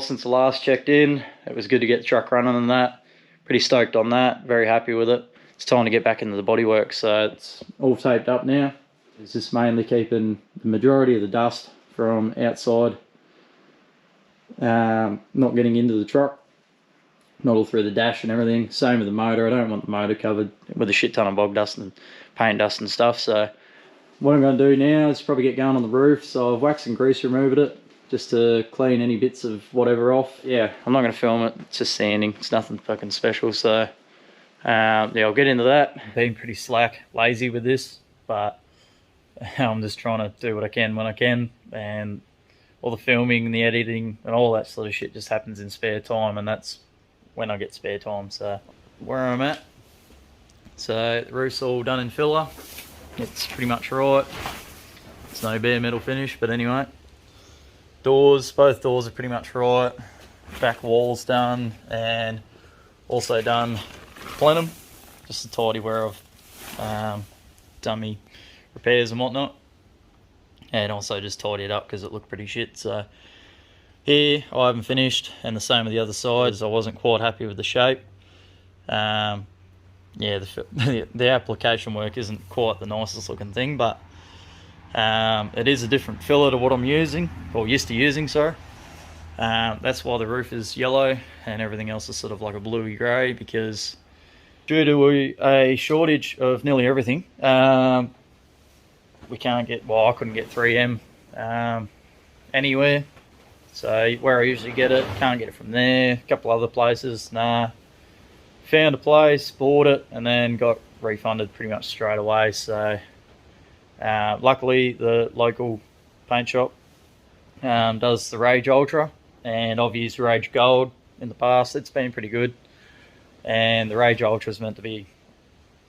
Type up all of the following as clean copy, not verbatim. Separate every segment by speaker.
Speaker 1: since I last checked in. It was good to get the truck running and that. Pretty stoked on that, very happy with it. It's time to get back into the bodywork, so it's all taped up now. It's just mainly keeping the majority of the dust from outside, not getting into the truck, not all through the dash and everything. Same with the motor. I don't want the motor covered with a shit ton of bog dust and paint dust and stuff. So what I'm going to do now is probably get going on the roof. So I've waxed and grease removed it just to clean any bits of whatever off. Yeah, I'm not going to film it. It's just sanding. It's nothing fucking special. So yeah, I'll get into that. I'm being pretty slack, lazy with this, but I'm just trying to do what I can when I can, and all the filming and the editing and all that sort of shit just happens in spare time, and that's when I get spare time. So where I'm at, so the roof's all done in filler. It's pretty much right. It's no bare metal finish, but anyway. Doors, both doors are pretty much right. Back wall's done, and also done plenum, just to tidy where I've done me repairs and whatnot, and also just tidy it up because it looked pretty shit. So here I haven't finished, and the same with the other sides. I wasn't quite happy with the shape. Yeah, the application work isn't quite the nicest looking thing, but it is a different filler to what I'm using, or used to using, sorry. That's why the roof is yellow and everything else is sort of like a bluey grey, because due to a shortage of nearly everything, we can't get, well, I couldn't get 3M anywhere. So where I usually get it, can't get it from there. A couple other places, nah. Found a place, bought it, and then got refunded pretty much straight away. So luckily the local paint shop does the Rage Ultra, and I've used Rage Gold in the past. It's been pretty good, and the Rage Ultra is meant to be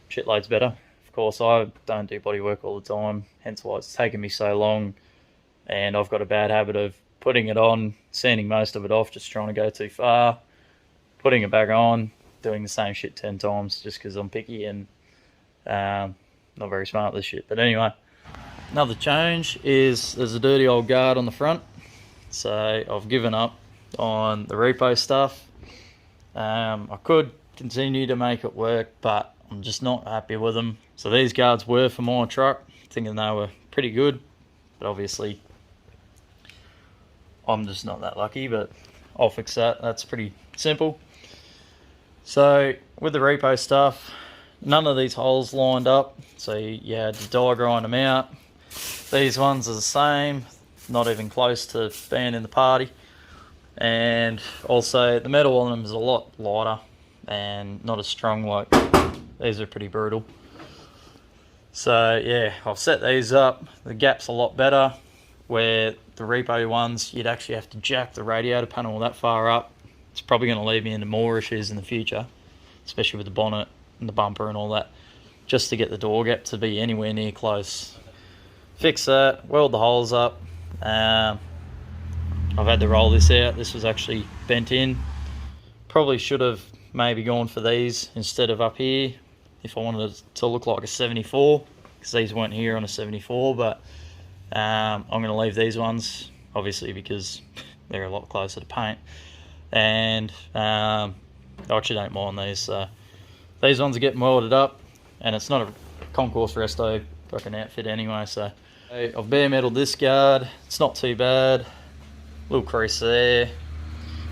Speaker 1: shitloads better. Of course, I don't do bodywork all the time, hence why it's taken me so long, and I've got a bad habit of putting it on, sanding most of it off, just trying to go too far, putting it back on, doing the same shit 10 times just because I'm picky and not very smart at this shit. But anyway, another change is there's a dirty old guard on the front, so I've given up on the repo stuff. I could continue to make it work, but I'm just not happy with them. So these guards were for my truck, thinking they were pretty good, but obviously I'm just not that lucky, but I'll fix that. That's pretty simple. So with the repo stuff, none of these holes lined up, so you had to die grind them out. These ones are the same, not even close to being in the party. And also the metal on them is a lot lighter and not as strong. Like these are pretty brutal. So yeah, I've set these up. The gap's a lot better, where the repo ones you'd actually have to jack the radiator panel that far up. It's probably going to lead me into more issues in the future, especially with the bonnet and the bumper and all that, just to get the door gap to be anywhere near close. Fix that, weld the holes up. I've had to roll this out. This was actually bent in. Probably should have maybe gone for these instead of up here if I wanted it to look like a 74, because these weren't here on a 74, but I'm going to leave these ones, obviously, because they're a lot closer to paint. And I actually don't mind these. So these ones are getting welded up, and it's not a concourse resto fucking outfit anyway. So I've bare metaled this guard. It's not too bad. Little crease there.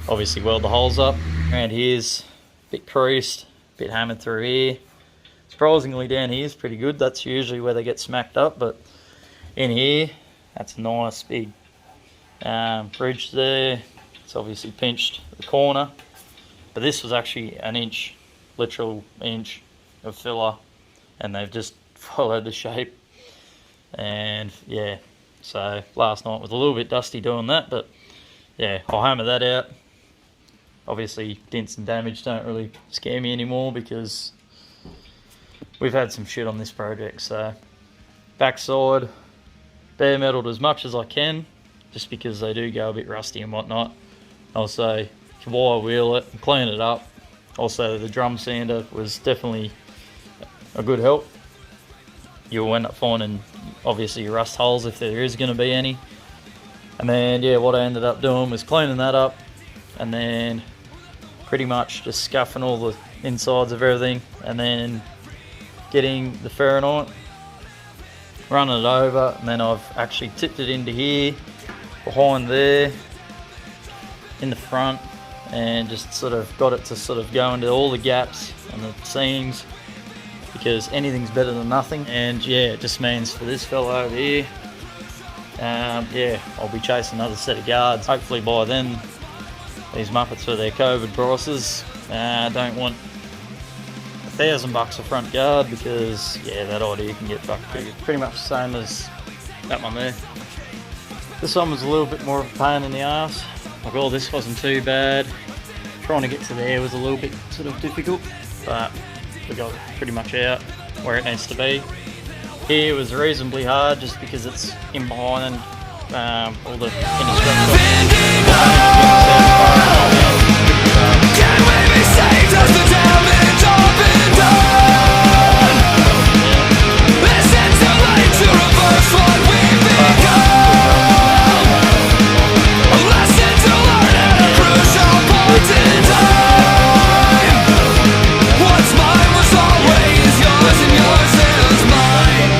Speaker 1: Obviously weld the holes up. Around here's a bit creased, a bit hammered through here. Surprisingly down here is pretty good. That's usually where they get smacked up, but in here, that's a nice big bridge there. It's obviously pinched the corner, but this was actually an inch, literal inch of filler, and they've just followed the shape. And yeah, so last night was a little bit dusty doing that, but yeah, I'll hammer that out. Obviously dents and damage don't really scare me anymore because we've had some shit on this project. So backside, bare metaled as much as I can, just because they do go a bit rusty and whatnot. Also, wire wheel it and clean it up. Also, the drum sander was definitely a good help. You'll end up finding, obviously, rust holes if there is going to be any. And then, yeah, what I ended up doing was cleaning that up, and then pretty much just scuffing all the insides of everything, and then getting the Fahrenheit, running it over, and then I've actually tipped it into here, behind there, in the front, and just sort of got it to sort of go into all the gaps and the seams, because anything's better than nothing. And yeah, it just means for this fella over here, yeah, I'll be chasing another set of guards. Hopefully by then, these Muppets for their COVID prices, don't want $1,000 a front guard, because yeah, that idea can get fucked pretty much the same as that one there. This one was a little bit more of a pain in the ass. Like, all this wasn't too bad. Trying to get to there was a little bit sort of difficult, but we got it pretty much out where it needs to be. Here was reasonably hard just because it's in behind all the inner structure. Can we be saved as the damage all been done? Listen too late to reverse what we've become. A lesson to learn at a crucial point in time. What's mine was always yours, and yours is mine.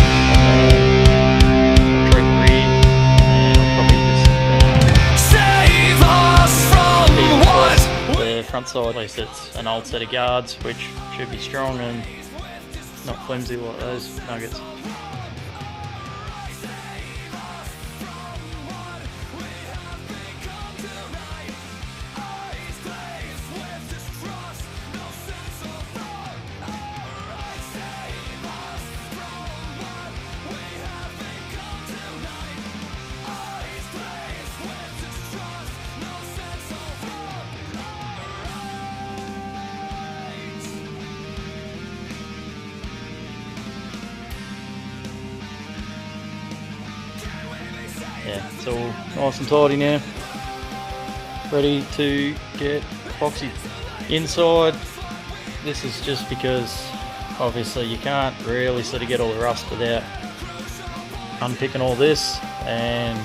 Speaker 1: Save us from what? The front side, at least it's an old set of guards, which should be strong and not flimsy like those nuggets. Yeah, it's all nice and tidy now. Ready to get epoxy. Inside, this is just because obviously you can't really sort of get all the rust without unpicking all this, and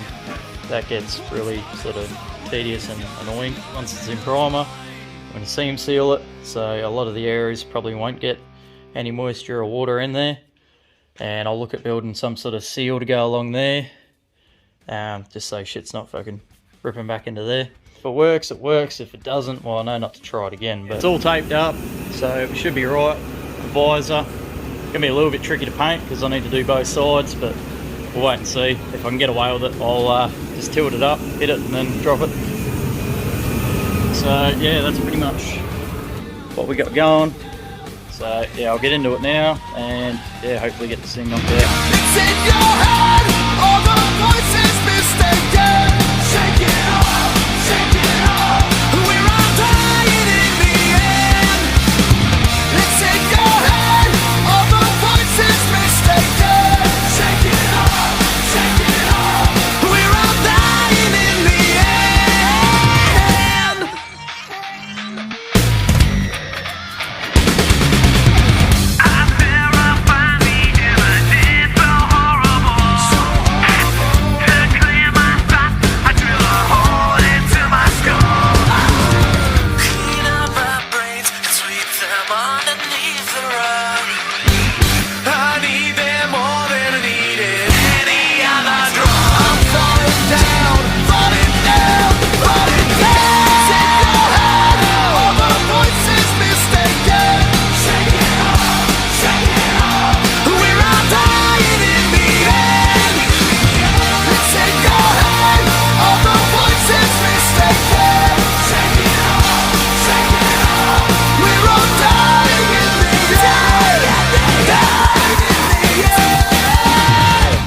Speaker 1: that gets really sort of tedious and annoying once it's in primer. I'm going to seam seal it, so a lot of the areas probably won't get any moisture or water in there, and I'll look at building some sort of seal to go along there. Just so shit's not fucking ripping back into there. If it works, it works. If it doesn't, well, I know not to try it again. But it's all taped up, so it should be right. The visor, gonna be a little bit tricky to paint because I need to do both sides, but we'll wait and see. If I can get away with it, I'll just tilt it up, hit it, and then drop it. So yeah, that's pretty much what we got going. So yeah, I'll get into it now, and yeah, hopefully get this thing knocked out. It's in your head, all the voices mistaken. Shake it off, we're all dying in the end. It's in your head, all the voices mistaken. Shake it off, we're all dying in the end.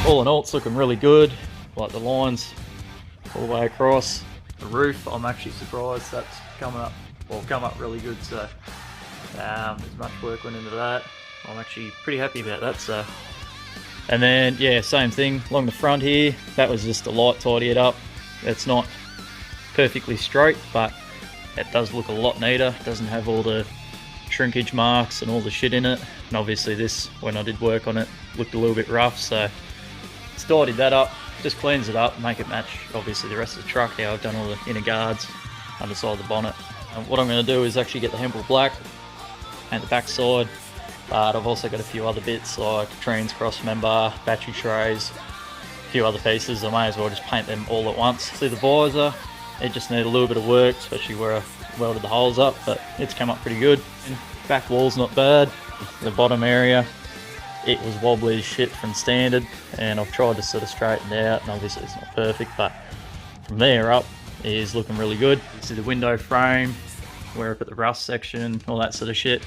Speaker 1: All in all, it's looking really good. Like the lines all the way across the roof, I'm actually surprised that's coming up, well, come up really good. So there's much work went into that. I'm actually pretty happy about that. So, and then yeah, same thing along the front here. That was just a light tidy it up. It's not perfectly straight, but it does look a lot neater. It doesn't have all the shrinkage marks and all the shit in it. And obviously this, when I did work on it, looked a little bit rough. So tidied that up, just cleans it up, make it match obviously the rest of the truck, how I've done all the inner guards. underside of the bonnet. And what I'm going to do is actually get the Hempel black and the back side, but I've also got a few other bits like trans cross member, battery trays, a few other pieces. I may as well just paint them all at once. See the visor, it just needed a little bit of work, especially where I welded the holes up, but it's come up pretty good. And back wall's not bad. The bottom area, it was wobbly as shit from standard, and I've tried to sort of straighten it out, and obviously it's not perfect, but from there up is looking really good. You see the window frame, where I put the rust section, all that sort of shit.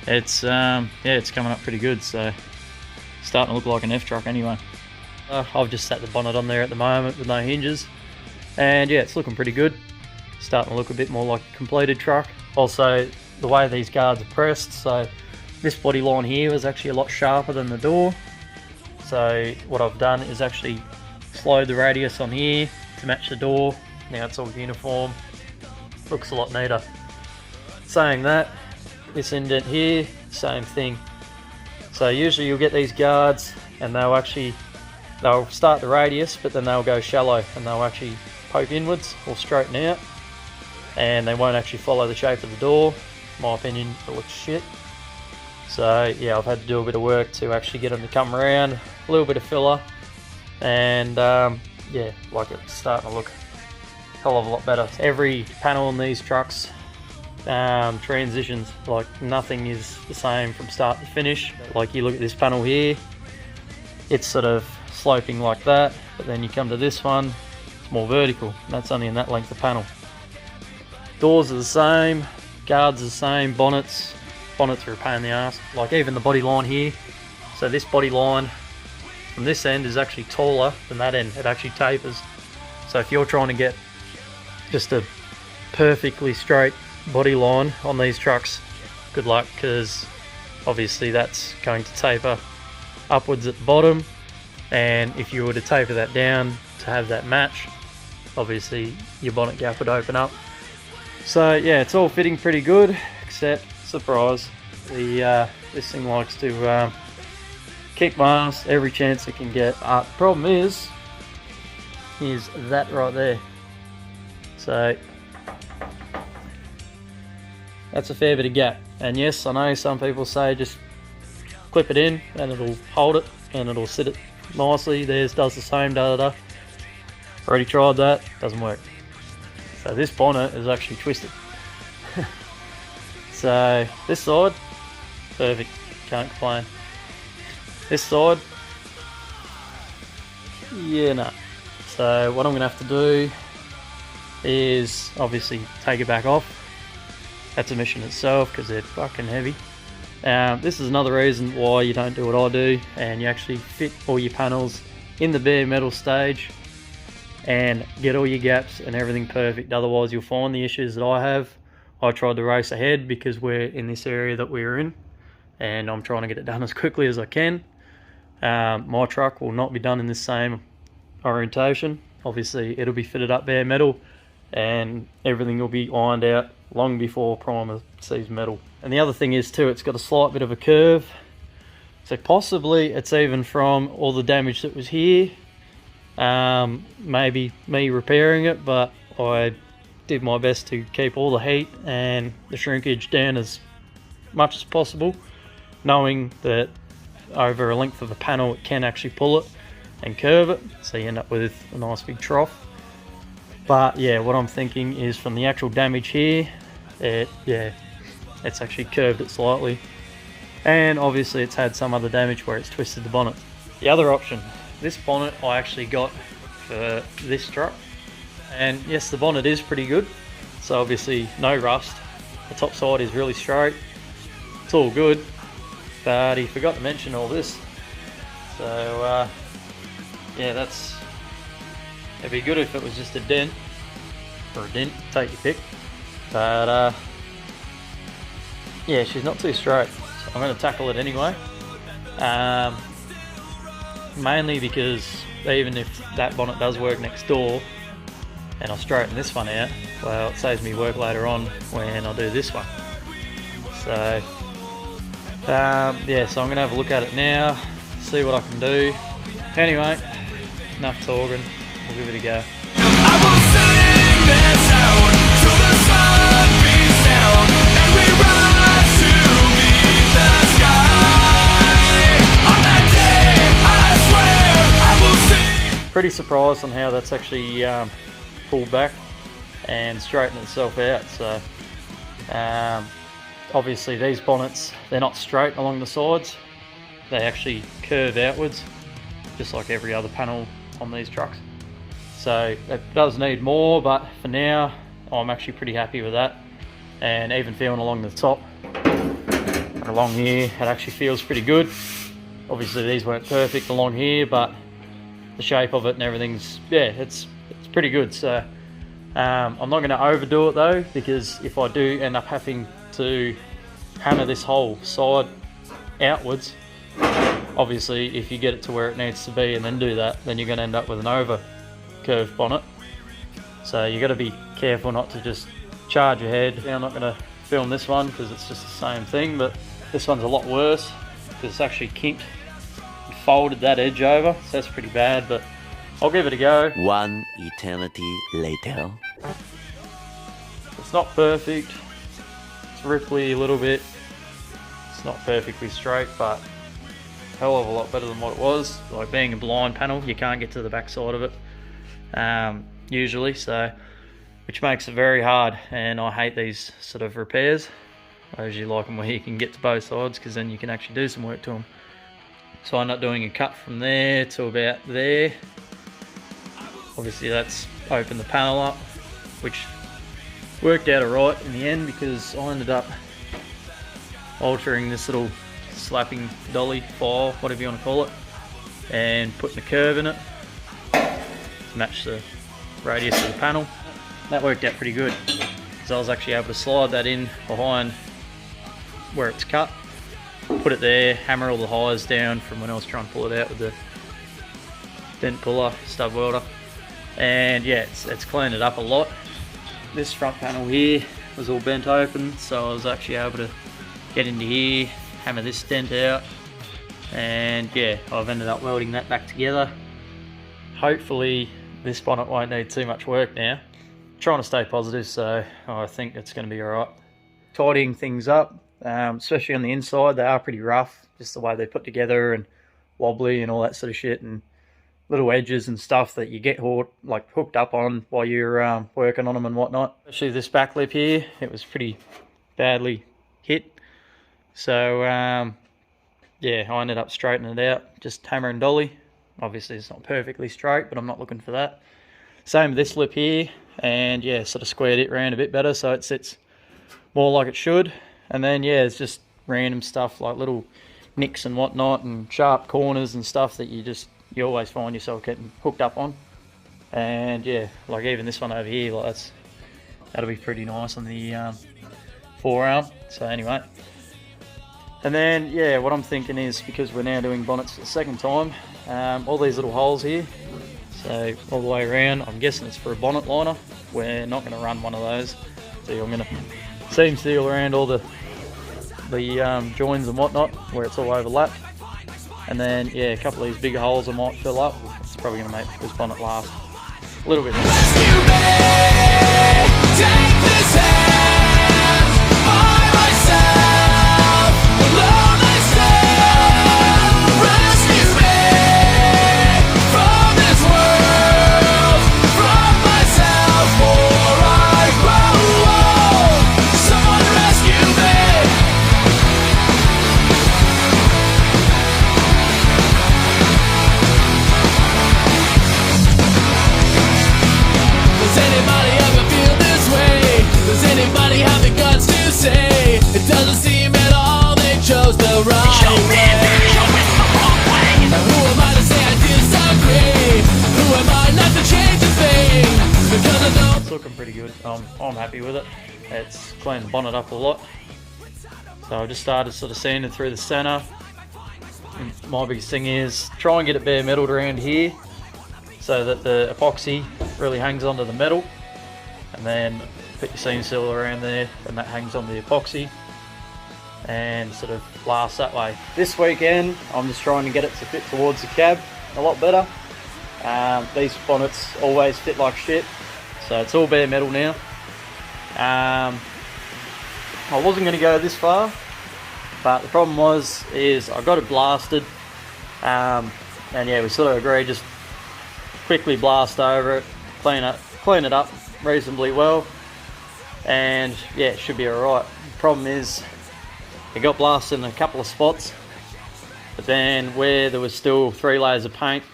Speaker 1: It's yeah, it's coming up pretty good, so starting to look like an F truck anyway. I've just set the bonnet on there at the moment with no hinges, and yeah, it's looking pretty good. Starting to look a bit more like a completed truck. Also, the way these guards are pressed, so this body line here was actually a lot sharper than the door. So what I've done is actually slowed the radius on here to match the door. Now it's all uniform, looks a lot neater. Saying that, this indent here, same thing. So usually you'll get these guards and they'll start the radius, but then they'll go shallow and they'll actually poke inwards or straighten out, and they won't actually follow the shape of the door. In my opinion, it looks shit. So yeah, I've had to do a bit of work to actually get them to come around, a little bit of filler, and yeah, like it's starting to look a hell of a lot better. Every panel in these trucks transitions, like nothing is the same from start to finish. Like you look at this panel here, it's sort of sloping like that, but then you come to this one, it's more vertical, and that's only in that length of panel. Doors are the same, guards are the same, bonnets are a pain in the ass. Like even the body line here, so this body line from this end is actually taller than that end, it actually tapers. So if you're trying to get just a perfectly straight body line on these trucks, good luck, because obviously that's going to taper upwards at the bottom, and if you were to taper that down to have that match, obviously your bonnet gap would open up. So yeah, it's all fitting pretty good, except surprise, this thing likes to kick my ass every chance it can get. Problem is that right there. So that's a fair bit of gap, and yes, I know some people say just clip it in and it'll hold it and it'll sit it nicely. Theirs does the same, already tried that, doesn't work. So this bonnet is actually twisted. So this side, perfect, can't complain. This side, yeah, no. So what I'm gonna have to do is obviously take it back off. That's a mission itself because they're fucking heavy. This is another reason why you don't do what I do, and you actually fit all your panels in the bare metal stage and get all your gaps and everything perfect. Otherwise you'll find the issues that I have. I tried to race ahead because we're in this area that we're in, and I'm trying to get it done as quickly as I can. My truck will not be done in this same orientation. Obviously it'll be fitted up bare metal and everything will be ironed out long before primer sees metal. And the other thing is too, it's got a slight bit of a curve, so possibly it's even from all the damage that was here. Maybe me repairing it, but I did my best to keep all the heat and the shrinkage down as much as possible, knowing that over a length of a panel it can actually pull it and curve it, so you end up with a nice big trough. But yeah, what I'm thinking is from the actual damage here, it's actually curved it slightly, and obviously it's had some other damage where it's twisted the bonnet. The other option, this bonnet I actually got for this truck, and yes, the bonnet is pretty good, so obviously no rust, the top side is really straight, it's all good, but he forgot to mention all this. So yeah, it'd be good if it was just a dent, or a dent, take your pick, but yeah, she's not too straight, so I'm going to tackle it anyway, mainly because even if that bonnet does work next door and I straighten this one out, well, it saves me work later on when I do this one. So yeah, so I'm going to have a look at it now, see what I can do. Anyway, enough talking, we'll give it a go. I will sing this out. pretty surprised on how that's actually pulled back and straightened itself out. So obviously these bonnets, they're not straight along the sides, they actually curve outwards, just like every other panel on these trucks. So it does need more, but for now I'm actually pretty happy with that. And even feeling along the top and along here, it actually feels pretty good. Obviously these weren't perfect along here, but the shape of it and everything's, yeah, it's pretty good. So I'm not going to overdo it though, because if I do end up having to hammer this whole side outwards, obviously if you get it to where it needs to be and then do that, then you're going to end up with an over curved bonnet. So you got to be careful not to just charge ahead. I'm not going to film this one because it's just the same thing, but this one's a lot worse because it's actually kinked and folded that edge over, so that's pretty bad, but I'll give it a go.
Speaker 2: One eternity later.
Speaker 1: It's not perfect, it's ripply a little bit, it's not perfectly straight, but a hell of a lot better than what it was. Like being a blind panel, you can't get to the back side of it usually, so which makes it very hard, and I hate these sort of repairs. I usually like them where you can get to both sides, because then you can actually do some work to them. So I end up doing a cut from there to about there. Obviously that's opened the panel up, which worked out alright in the end, because I ended up altering this little slapping dolly file, whatever you want to call it, and putting a curve in it to match the radius of the panel. That worked out pretty good, because I was actually able to slide that in behind where it's cut, put it there, hammer all the highs down from when I was trying to pull it out with the dent puller, stub welder, and yeah, it's cleaned it up a lot. This front panel here was all bent open, so I was actually able to get into here, hammer this dent out, and yeah, I've ended up welding that back together. Hopefully this bonnet won't need too much work now. Trying to stay positive, so I think it's going to be alright. Tidying things up, especially on the inside, they are pretty rough, just the way they're put together and wobbly and all that sort of shit, and little edges and stuff that you get hooked up on while you're working on them and whatnot. Especially this back lip here, it was pretty badly hit. So yeah, I ended up straightening it out, just hammer and dolly. Obviously it's not perfectly straight, but I'm not looking for that. Same with this lip here, and yeah, sort of squared it around a bit better so it sits more like it should. And then yeah, it's just random stuff like little nicks and whatnot and sharp corners and stuff that you always find yourself getting hooked up on. And yeah, like even this one over here, like that'll be pretty nice on the forearm. So anyway, and then yeah, what I'm thinking is, because we're now doing bonnets for the second time, all these little holes here, so all the way around, I'm guessing it's for a bonnet liner. We're not going to run one of those, so I'm going to seam seal around all the joins and whatnot where it's all overlapped, and then yeah, a couple of these bigger holes I might fill up. It's probably going to make this bonnet last a little bit longer. It's looking pretty good. I'm happy with it. It's cleaned the bonnet up a lot. So I just started sort of sanding through the center. And my biggest thing is try and get it bare metaled around here so that the epoxy really hangs onto the metal, and then put your seam seal around there and that hangs on the epoxy and sort of lasts that way. This weekend I'm just trying to get it to fit towards the cab a lot better. These bonnets always fit like shit, so it's all bare metal now. I wasn't going to go this far, but the problem is I got it blasted, and yeah, we sort of agreed just quickly blast over it, clean it up reasonably well, and yeah, it should be alright. The problem is it got blasted in a couple of spots, but then where there was still 3 layers of paint,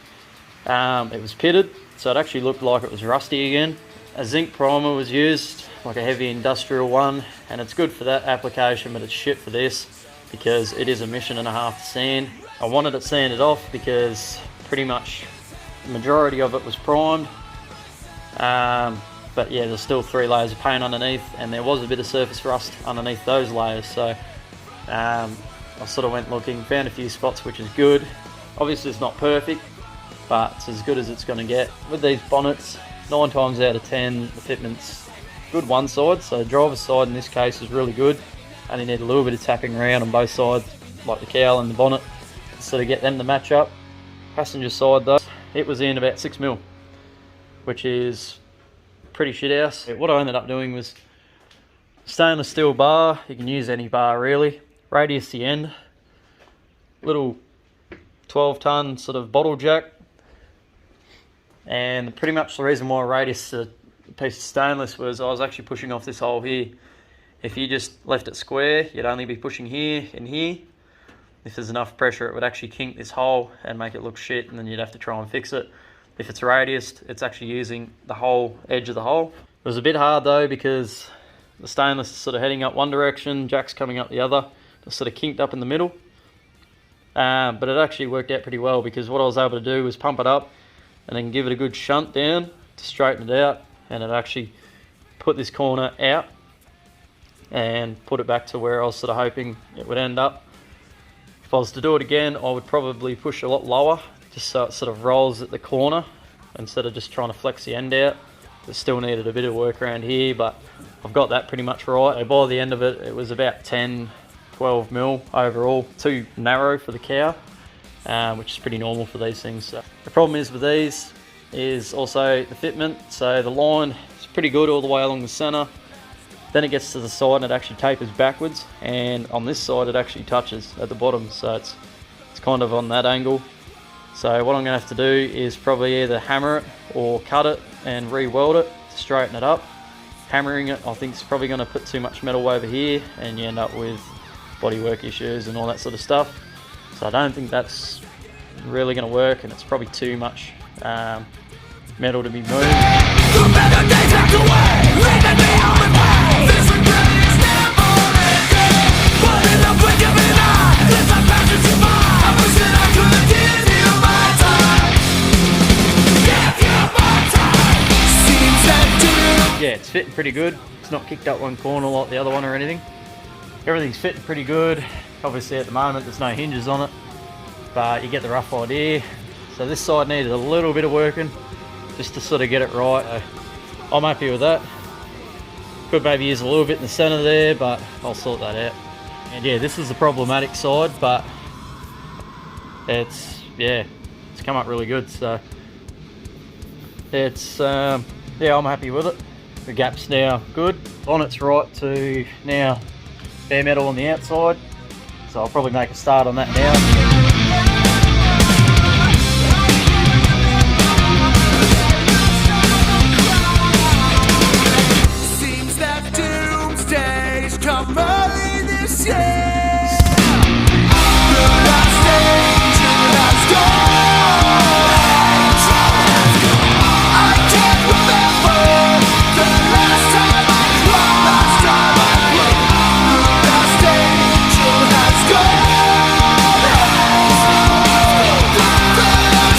Speaker 1: it was pitted, so it actually looked like it was rusty again. A zinc primer was used, like a heavy industrial one, and it's good for that application, but it's shit for this because it is a mission and a half to sand. I wanted it sanded off because pretty much the majority of it was primed, but yeah, there's still 3 layers of paint underneath, and there was a bit of surface rust underneath those layers, so I sort of went looking, found a few spots, which is good. Obviously it's not perfect, but it's as good as it's going to get. With these bonnets, 9 times out of 10 the fitment's good one side, so the driver's side in this case is really good. Only need a little bit of tapping around on both sides, like the cowl and the bonnet, to sort of get them to match up. Passenger side though, it was in about 6mm, which is pretty shit house. What I ended up doing was stainless steel bar. You can use any bar really, radius the end, little 12-ton sort of bottle jack, and pretty much the reason why I radius a piece of stainless was I was actually pushing off this hole here. If you just left it square, you'd only be pushing here and here. If there's enough pressure, it would actually kink this hole and make it look shit, and then you'd have to try and fix it. If it's radiused, it's actually using the whole edge of the hole. It was a bit hard though because the stainless is sort of heading up one direction, jack's coming up the other. It's sort of kinked up in the middle. But it actually worked out pretty well because what I was able to do was pump it up and then give it a good shunt down to straighten it out, and it actually put this corner out and put it back to where I was sort of hoping it would end up. If I was to do it again, I would probably push a lot lower, just so it sort of rolls at the corner instead of just trying to flex the end out. It still needed a bit of work around here, but I've got that pretty much right. By the end of it, it was about 10-12mm overall. Too narrow for the cow, which is pretty normal for these things. So the problem is with these is also the fitment. So the line is pretty good all the way along the center. Then it gets to the side and it actually tapers backwards, and on this side it actually touches at the bottom, so it's kind of on that angle. So what I'm going to have to do is probably either hammer it or cut it and re-weld it to straighten it up. Hammering it, I think, is probably going to put too much metal over here and you end up with bodywork issues and all that sort of stuff. So I don't think that's really going to work, and it's probably too much metal to be moved. Yeah, it's fitting pretty good. It's not kicked up one corner like the other one or anything. Everything's fitting pretty good. Obviously at the moment there's no hinges on it, but you get the rough idea. So this side needed a little bit of working just to sort of get it right. I'm happy with that. Could maybe use a little bit in the center there, but I'll sort that out. And yeah, this is the problematic side, but it's come up really good. So it's yeah, I'm happy with it. The gap's now good. Bonnet's right to now bare metal on the outside, so I'll probably make a start on that now.
Speaker 3: Seems that Doomsday's come early this year. The last stage has gone. I can't remember the last time I cried. The last stage has gone. The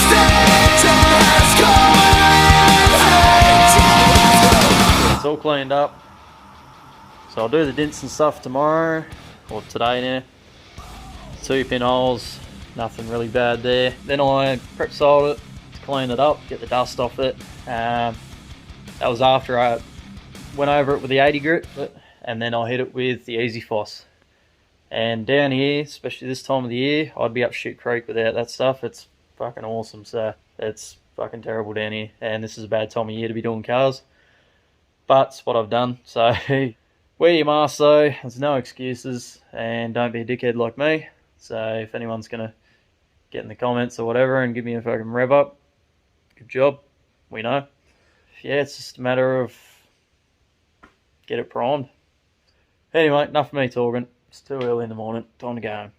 Speaker 3: stage has gone.
Speaker 1: It's all cleaned up. So I'll do the dints and stuff tomorrow, or today now. 2 pinholes, nothing really bad there. Then I prep soldered it to clean it up, get the dust off it. That was after I went over it with the 80 grit, and then I hit it with the Easy Foss. And down here, especially this time of the year, I'd be up Shit Creek without that stuff. It's fucking awesome, so it's fucking terrible down here. And this is a bad time of year to be doing cars, but it's what I've done. So wear your mask though, there's no excuses, and don't be a dickhead like me. So if anyone's gonna get in the comments or whatever and give me a fucking rev up, good job. we know. Yeah, it's just a matter of get it primed. Anyway, enough of me talking. It's too early in the morning. Time to go home.